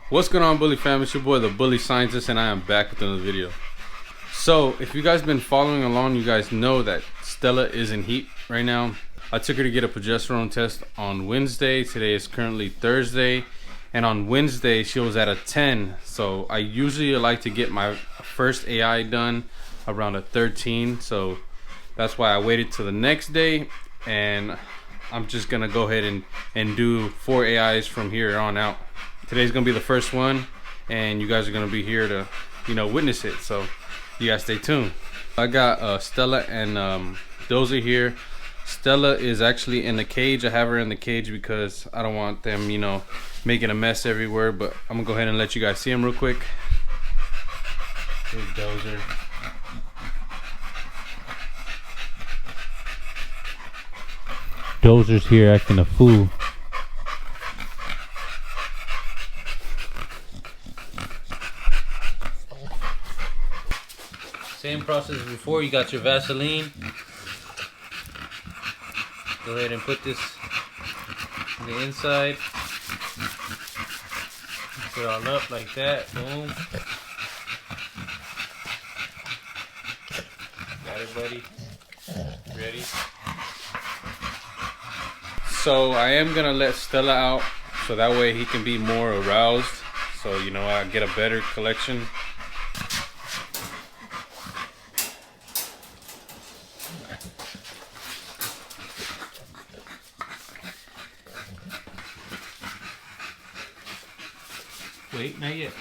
What's going on, Bully fam? It's your boy the Bully Scientist, and I am back with another video. So if you guys been following along, you guys know that Stella is in heat right now. I took her to get a progesterone test on Wednesday. Today is currently Thursday, and on Wednesday she was at a 10. So I usually like to get my first AI done around a 13, so that's why I waited till the next day, and I'm just gonna go ahead and do 4 AIs from here on out. Today's gonna be the first one, and you guys are gonna be here to, witness it. So you guys stay tuned. I got Stella and Dozier here. Stella is actually in the cage. I have her in the cage because I don't want them, making a mess everywhere. But I'm gonna go ahead and let you guys see him real quick. Here's Dozier. Dozier's here acting a fool. Same process as before. You got your Vaseline. Go ahead and put this on the inside. Mix it all up like that. Boom. Got it, buddy. Ready? So I am gonna let Stella out, so that way he can be more aroused. So I get a better collection. Wait, not yet.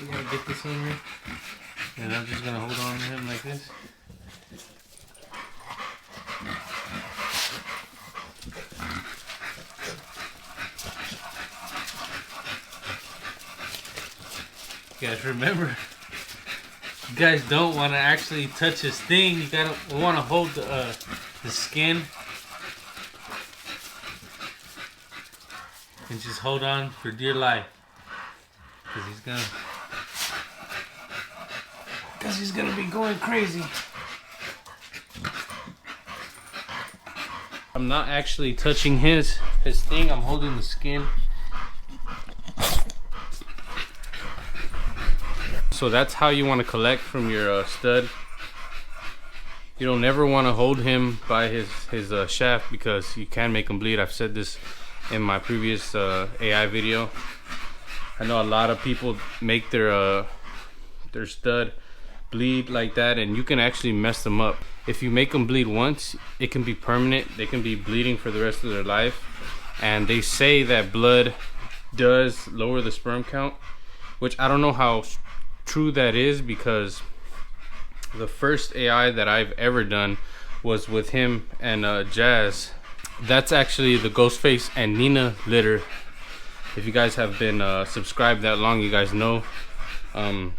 We gotta get this in here. And I'm just gonna hold on to him like this. You guys remember, you guys don't want to actually touch his thing. You gotta want to hold the skin and just hold on for dear life, because he's gonna be going crazy. I'm not actually touching his thing. I'm holding the skin. So that's how you want to collect from your stud. You don't ever want to hold him by his shaft, because you can make him bleed. I've said this in my previous AI video. I know a lot of people make their stud bleed like that, and you can actually mess them up. If you make them bleed once, it can be permanent. They can be bleeding for the rest of their life. And they say that blood does lower the sperm count, which I don't know how true that is, because the first AI that I've ever done was with him and Jazz. That's actually the Ghostface and Nina litter. If you guys have been subscribed that long, you guys know. I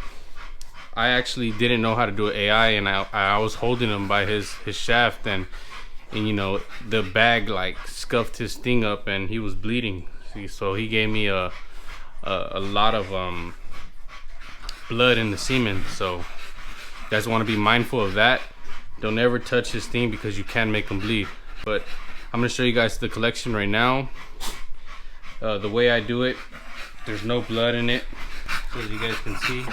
actually didn't know how to do an AI, and I was holding him by his shaft, and the bag like scuffed his thing up, and he was bleeding. See, so he gave me a lot of blood in the semen. So you guys want to be mindful of that. Don't ever touch his thing, because you can make him bleed. But I'm gonna show you guys the collection right now. The way I do it, there's no blood in it, so as you guys can see,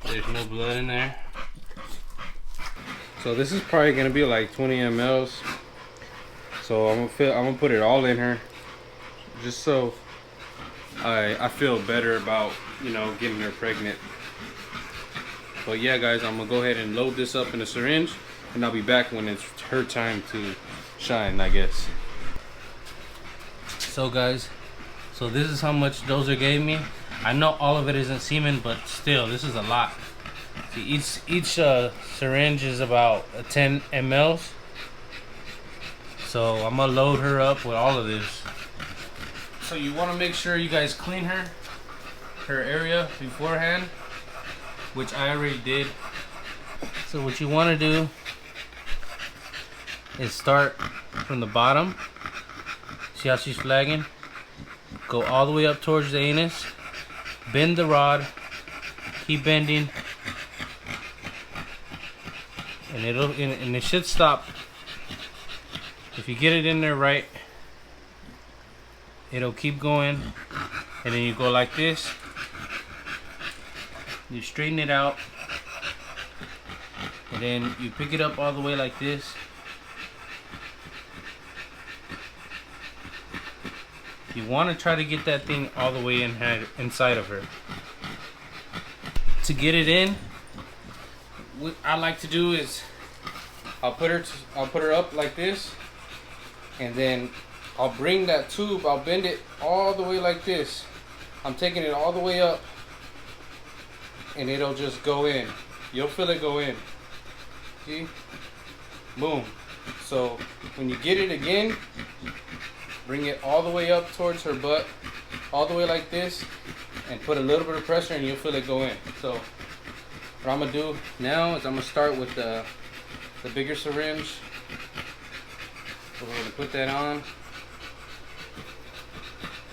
there's no blood in there. So this is probably gonna be like 20 mLs. So I'm gonna put it all in her, just so I feel better about getting her pregnant. But yeah, guys, I'm gonna go ahead and load this up in a syringe, and I'll be back when it's her time to shine, I guess. So guys, so this is how much Dozier gave me. I know all of it isn't semen, but still, this is a lot. See, each syringe is about 10 mLs. So I'm gonna load her up with all of this. So you want to make sure you guys clean her area beforehand, which I already did. So what you want to do is start from the bottom. See how she's flagging? Go all the way up towards the anus. Bend the rod. Keep bending. And it should stop. If you get it in there right, it'll keep going, and then you go like this. You straighten it out, and then you pick it up all the way like this. You want to try to get that thing all the way inside of her. To get it in, what I like to do is I'll put her up like this, and then I'll bring that tube, I'll bend it all the way like this. I'm taking it all the way up, and it'll just go in. You'll feel it go in. See? Boom. So when you get it again, bring it all the way up towards her butt, all the way like this, and put a little bit of pressure, and you'll feel it go in. So what I'm gonna do now is I'm gonna start with the bigger syringe. So we're gonna put that on.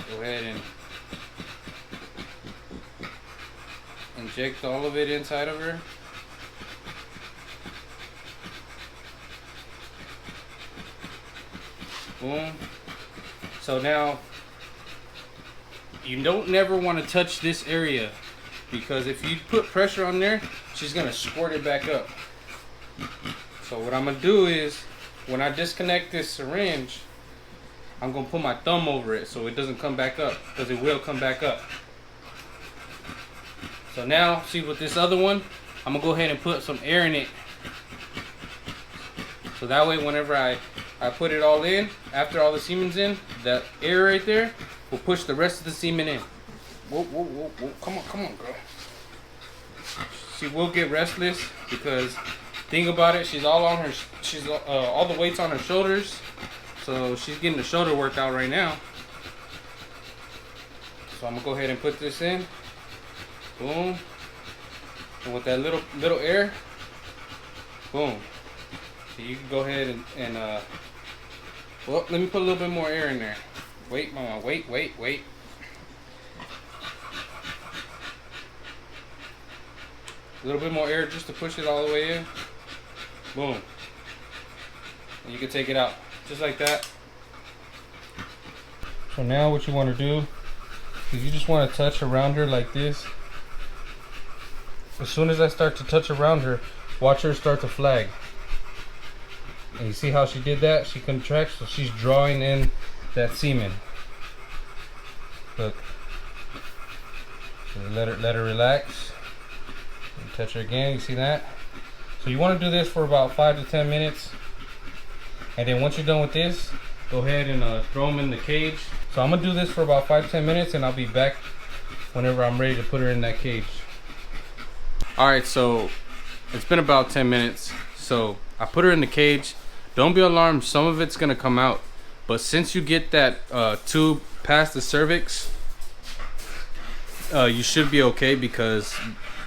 Go ahead and inject all of it inside of her. Boom. So now you don't never want to touch this area, because if you put pressure on there, she's gonna squirt it back up. So what I'm gonna do is, when I disconnect this syringe, I'm gonna put my thumb over it so it doesn't come back up, because it will come back up. So now, see with this other one, I'm gonna go ahead and put some air in it. So that way, whenever I put it all in, after all the semen's in, that air right there will push the rest of the semen in. Whoa, whoa, whoa, whoa. Come on, girl. She will get restless, because think about it, she's all the weight's on her shoulders, so she's getting the shoulder workout right now. So I'm gonna go ahead and put this in. Boom. And with that little air, boom. So you can go ahead and well, let me put a little bit more air in there. Wait, mama, wait. A little bit more air just to push it all the way in. Boom. And you can take it out just like that. So now what you want to do is you just want to touch around her like this. As soon as I start to touch around her, watch her start to flag. And you see how she did that? She contracts, so she's drawing in that semen. Look. So let her relax. And touch her again, you see that? So you want to do this for about 5 to 10 minutes. And then once you're done with this, go ahead and throw them in the cage. So I'm going to do this for about 5 to 10 minutes, and I'll be back whenever I'm ready to put her in that cage. Alright, so it's been about 10 minutes. So I put her in the cage. Don't be alarmed, some of it's gonna come out, but since you get that tube past the cervix, you should be okay, because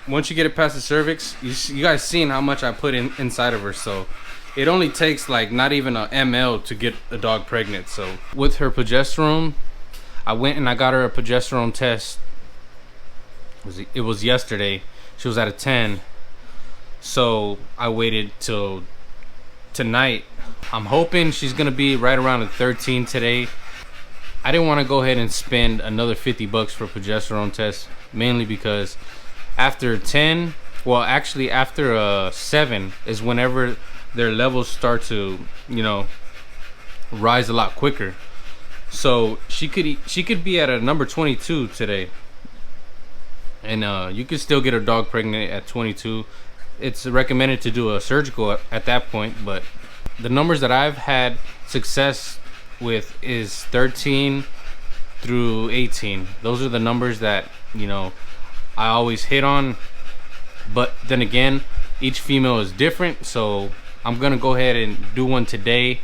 once you get it past the cervix, you guys seen how much I put inside of her. So it only takes like not even a ml to get a dog pregnant. So with her progesterone, I went and I got her a progesterone test. It was yesterday. She was at a 10. So I waited till tonight. I'm hoping she's gonna be right around a 13 today. I didn't want to go ahead and spend another 50 bucks for a progesterone test, mainly because after 10, well actually after 7 is whenever their levels start to, you know, rise a lot quicker. So she could be at a number 22 today, and you could still get a dog pregnant at 22. It's recommended to do a surgical at that point, but the numbers that I've had success with is 13 through 18. Those are the numbers that, you know, I always hit on. But then again, each female is different, so I'm gonna go ahead and do one today,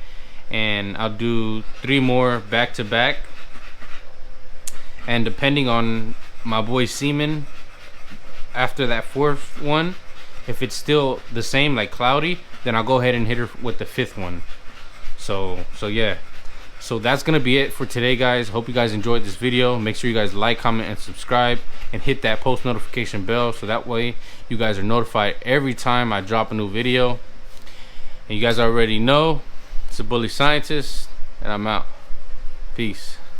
and I'll do 3 more back to back. And depending on my boy's semen after that 4th one, if it's still the same, like cloudy, then I'll go ahead and hit her with the 5th one. So yeah, so that's gonna be it for today, guys. Hope you guys enjoyed this video. Make sure you guys like, comment, and subscribe, and hit that post notification bell, so that way you guys are notified every time I drop a new video. And you guys already know, it's a bully scientist, and I'm out. Peace.